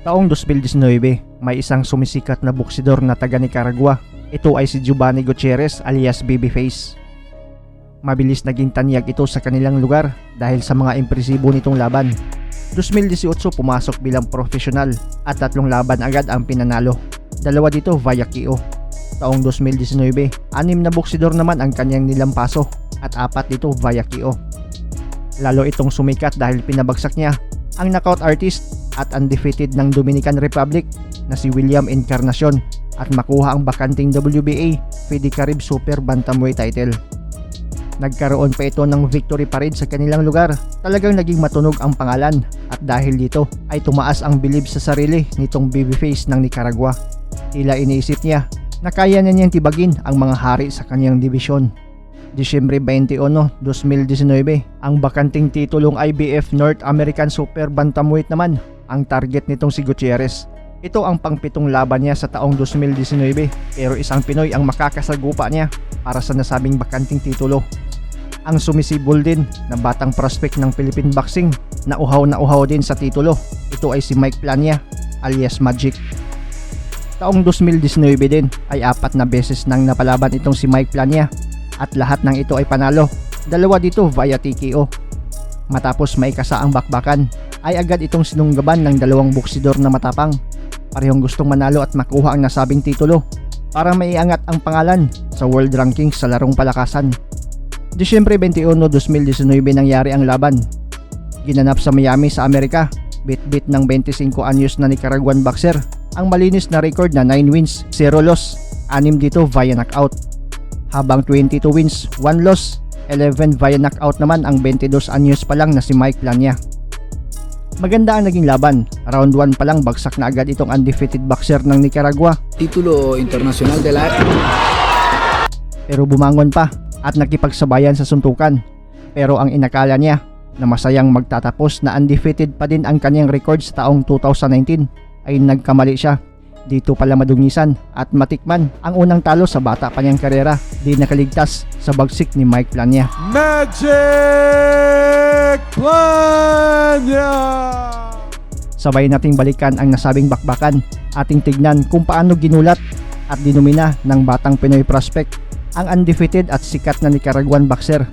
Taong 2019, may isang sumisikat na boksidor na taga Nicaragua. Ito ay si Giovanni Gutierrez alias Babyface. Mabilis naging tanyag ito sa kanilang lugar dahil sa mga impresibo nitong laban. 2018 pumasok bilang profesional at 3 laban agad ang pinanalo. 2 dito via KO. Taong 2019, 6 na boksidor naman ang kanyang nilampaso at 4 dito via KO. Lalo itong sumikat dahil pinabagsak niya ang knockout artist at undefeated ng Dominican Republic na si William Encarnacion at makuha ang bakanting WBA Fede Carib Super Bantamweight title. Nagkaroon pa ito ng victory parade sa kanilang lugar. Talagang naging matunog ang pangalan at dahil dito ay tumaas ang bilib sa sarili nitong Babyface ng Nicaragua. Tila iniisip niya na kaya na niyang tibagin ang mga hari sa kanyang dibisyon. Disyembre 21, 2019, ang bakanting titulong IBF North American Super Bantamweight naman ang target nitong si Gutierrez. Ito ang pang-7 laban niya sa taong 2019 pero isang Pinoy ang makakasagupa niya para sa nasabing bakanting titulo. Ang sumisibol din na batang prospect ng Philippine Boxing na uhaw din sa titulo. Ito ay si Mike Plania alias Magic. Taong 2019 din ay 4 na beses nang napalaban itong si Mike Plania at lahat ng ito ay panalo. 2 dito via TKO. Matapos maikasa ang bakbakan ay agad itong sinunggaban ng 2 boksidor na matapang. Parehong gustong manalo at makuha ang nasabing titulo para maiangat ang pangalan sa world rankings sa larong palakasan. Disyembre 21, 2019 nangyari ang laban. Ginanap sa Miami sa Amerika. Bit-bit ng 25 anyos na Nicaraguan boxer ang malinis na record na 9 wins, 0 loss, 6 dito via knockout. Habang 22 wins, 1 loss, 11 via knockout naman ang 22 anyos pa lang na si Mike Plania. Maganda ang naging laban. Round 1 pa lang bagsak na agad itong undefeated boxer ng Nicaragua. Título internacional de la... Pero bumangon pa at nakipagsabayan sa suntukan. Pero ang inakala niya na masayang magtatapos na undefeated pa din ang kanyang record sa taong 2019 ay nagkamali siya. Dito pala madungisan at matikman ang unang talo sa bata pa niyang karera. Di nakaligtas sa bagsik ni Mike Plania. Magic Plania! Sabay nating balikan ang nasabing bakbakan. Ating tignan kung paano ginulat at dinumina ng batang Pinoy prospect ang undefeated at sikat na Nicaraguan boxer.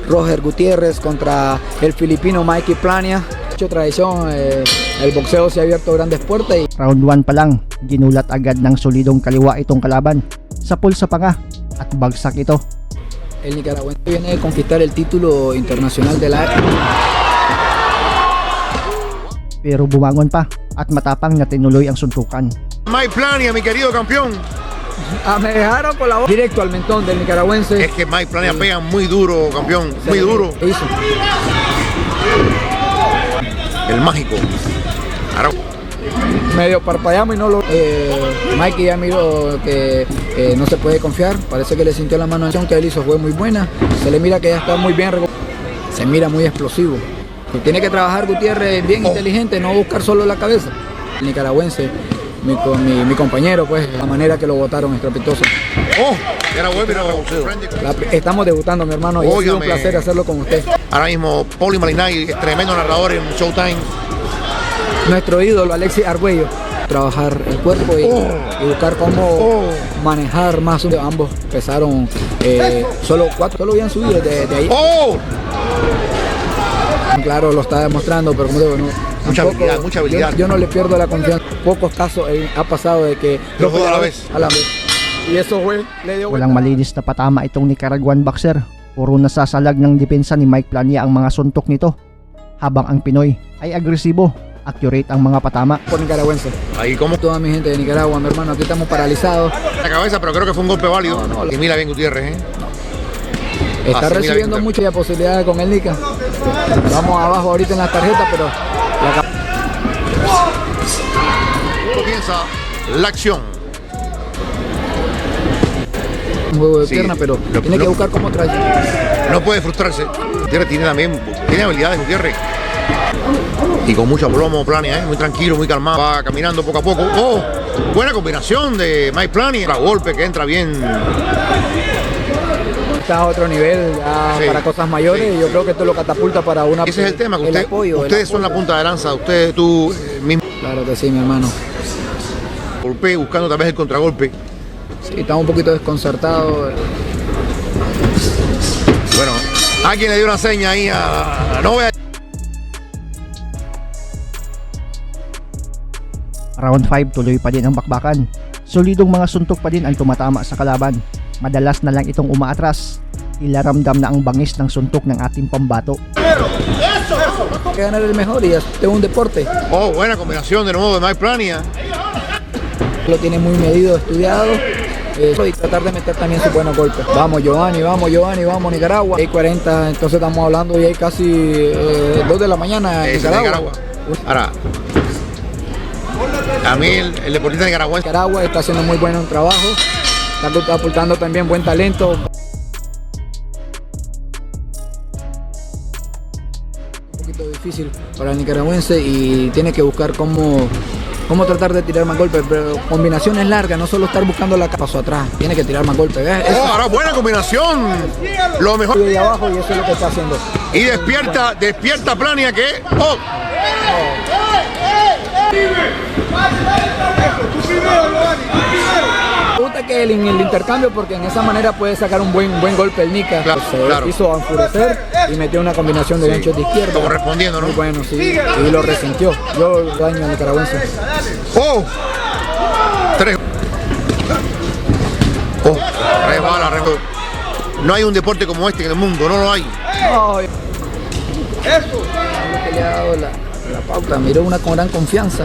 Roger Gutierrez contra el filipino Mikey Plania. Mucha tradición, el boxeo se ha abierto grandes puertas. Round 1 pa lang, ginulat agad ng solidong kaliwa itong kalaban. Sa pulsa pa nga at bagsak ito. El nicaragüense viene de conquistar el título internacional de la... Pero bumangon pa at matapang na tinuloy ang suntukan. Mike Plania, mi querido campeón. me dejaron con la voz directo al mentón del nicaragüense. Es que Mike Plania pega muy duro, campeón, muy duro. ¿Qué hizo? El mágico. Ahora... Medio parpadeamos y no lo... Mikey ya miró que no se puede confiar. Parece que le sintió la mano que él hizo fue muy buena. Se le mira que ya está muy bien. Se mira muy explosivo. Tiene que trabajar Gutiérrez bien inteligente, no buscar solo la cabeza. El nicaragüense, mi compañero, pues, la manera que lo botaron estrepitoso. Oh, era bueno, mira, estamos debutando, mi hermano, y ha sido un placer hacerlo con usted. Ahora mismo, Paulie Malignaggi, tremendo narrador en Showtime. Nuestro ídolo, Alexis Argüello. Trabajar el cuerpo y buscar cómo manejar más. Ambos pesaron solo 4, solo habían subido de ahí. Claro, lo está demostrando, pero como digo, no, mucha habilidad. Yo no le pierdo la confianza. Pocos casos ha pasado de que los dos a la vez. Y eso fue, le dio Walang malinis na patama itong Nicaraguan boxer. Puro nasasalag ng depensa ni Mike Plania ang mga suntok nito. Habang ang Pinoy ay agresibo, accurate ang mga patama. Por nicaragüense. Ahí como Toda mi gente de Nicaragua, mi hermano, aquí estamos paralizados. la cabeza, pero creo que fue un golpe válido. Y mira bien Gutiérrez, Está Así, recibiendo mira, muchas posibilidades con el Nica. Vamos abajo ahorita en las tarjetas, pero Comienza la acción. un juego de Sí, pierna, pero tiene que buscar cómo traer. No puede frustrarse. Gutiérrez tiene habilidades Gutiérrez. Y con mucho plomo Plania, muy tranquilo, muy calmado. Va caminando poco a poco. Buena combinación de Mike Plania. Golpe que entra bien. está a otro nivel, ya Sí, para cosas mayores, sí, y yo creo que esto lo catapulta para una... Ese es el tema, que el apoyo, el ustedes son la punta de lanza, ustedes, tú mismo Claro que sí, mi hermano. golpe, buscando tal vez el contragolpe. Sí, estamos un poquito desconcertados. Bueno, alguien le dio una seña ahí a... No voy a... Round 5 tuloy pa din ang bakbakan. Solidong mga suntok pa din ang tumatama sa kalaban. Madalas na lang itong umaatras. Tila ramdam na ang bangis ng suntok ng ating pambato. Hay que ganar el mejor y este es un deporte. Oh, buena combinación de nuevo de Mike Plania. Lo tiene muy medido, estudiado. Y tratar de meter también sus buenos golpes. Vamos Giovanni, vamos Nicaragua. Hay 40, entonces estamos hablando y hay casi 2 de la mañana en Es de Nicaragua. Ahora, a mí el deportista nicaragüense... Nicaragua está haciendo muy buen trabajo, está aportando también buen talento. Un poquito difícil para el nicaragüense y tiene que buscar cómo tratar de tirar más golpes, pero combinaciones largas, no solo estar buscando la paso atrás, tiene que tirar más golpes. ¿Ves? Oh, ahora buena combinación. Lo mejor. De abajo y eso es lo que está haciendo. Y despierta Plania que... Oh, Me gusta que el intercambio porque en esa manera puede sacar un buen golpe el Nica. Claro, Se claro. hizo enfurecer y metió una combinación de ganchos de izquierda. correspondiendo, ¿no? Muy bueno, sí. Y lo resintió. Yo daño al nicaragüense. oh. 3. Oh, resbala. No hay un deporte como este en el mundo, no lo hay. No, eso. Que le ha dado la pauta. Miró una con gran confianza.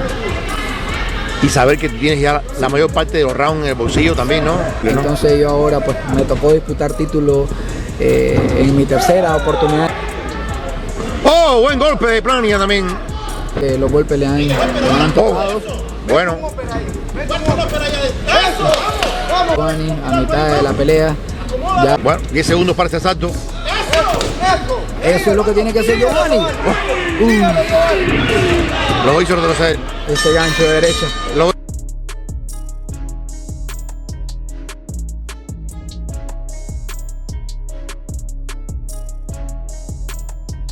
Y saber que tú tienes ya la mayor parte de los rounds en el bolsillo también, ¿no? Entonces yo ahora pues me tocó disputar título en mi tercera oportunidad. Oh, buen golpe de Plania también. Los golpes le han tocado. Bueno, Giovanni a mitad de la pelea. Ya. bueno, 10 segundos para este asalto. Eso es lo que tiene que hacer Giovanni. Lo hizo retroceder. Ese gancho de derecha. Lo...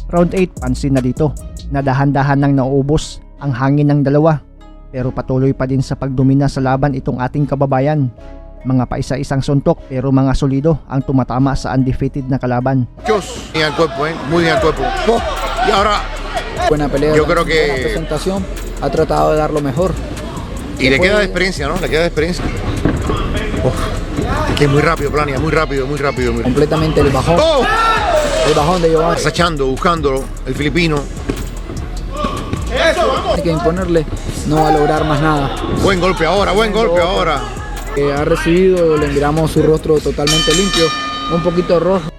Round 8, pansin na dito na dahan-dahan nang nauubos ang hangin ng dalawa, pero patuloy pa din sa pagdomina sa laban itong ating kababayan. Mga paisa-isang suntok pero mga solido ang tumatama sa undefeated na kalaban. Dios, bien al cuerpo, muy bien al cuerpo. Oh, y ahora... Buena pelea. Yo creo que- buena presentación. Ha tratado de dar lo mejor. Y le queda de experiencia, ¿no? Le queda de experiencia. Que es muy rápido, Plania, muy rápido. Completamente el bajón. Oh, El bajón de Giovanni. acechando, buscándolo, el filipino. Hay que imponerle. No va a lograr más nada. Buen golpe ahora. Ha recibido, le miramos su rostro totalmente limpio. Un poquito rojo.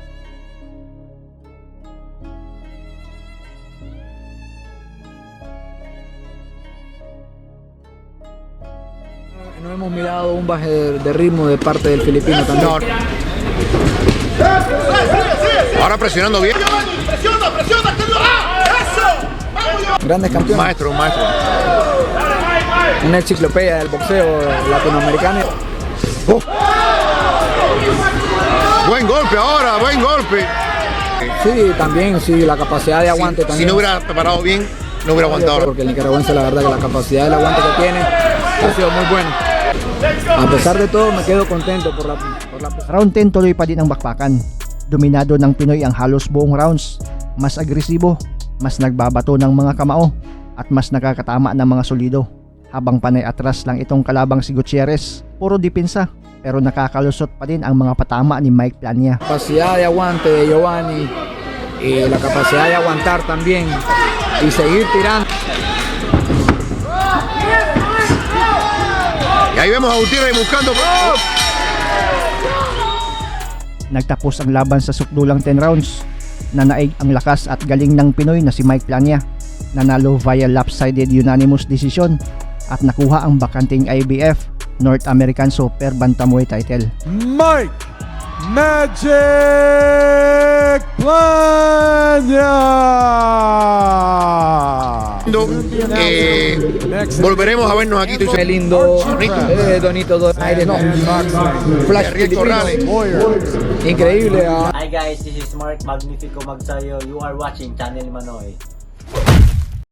No hemos mirado un baje de ritmo de parte del filipino también. No. Ahora presionando bien. Grandes campeones. Maestro. Una enciclopedia del boxeo latinoamericano. Oh. Buen golpe ahora, buen golpe. Sí, también, sí, la capacidad de aguante Si también. no hubiera preparado bien, no hubiera aguantado. Porque el nicaragüense, la verdad, que la capacidad del aguante que tiene ha sido muy buena. A pesar de todo, me quedo contento por la Round 10 tuloy pa din ang bakbakan. Dominado ng Pinoy ang halos buong rounds. Mas agresibo, mas nagbabato ng mga kamao, at mas nakakatama ng mga solido. Habang panay atras lang itong kalabang si Gutierrez, puro depensa, pero nakakalusot pa din ang mga patama ni Mike Plania. capacidad de aguante de Giovanni y la capacidad de aguantar también y seguir tirando. Y ahí vemos a Gutiérrez buscando. Oh. Nagtapos ang laban sa sukdulang 10 rounds. Nanaig ang lakas at galing ng Pinoy na si Mike Plania. Nanalo via lopsided unanimous decision at nakuha ang bakanting IBF North American Super Bantamweight title. Mike Magic Plania. Volveremos a vernos aquí. Qué lindo, Donito Donaires, no, Flash Riel Corrales. filipino. Increíble. Hi guys, this is Mark Magnifico Magsayo. You are watching Channel Manoy.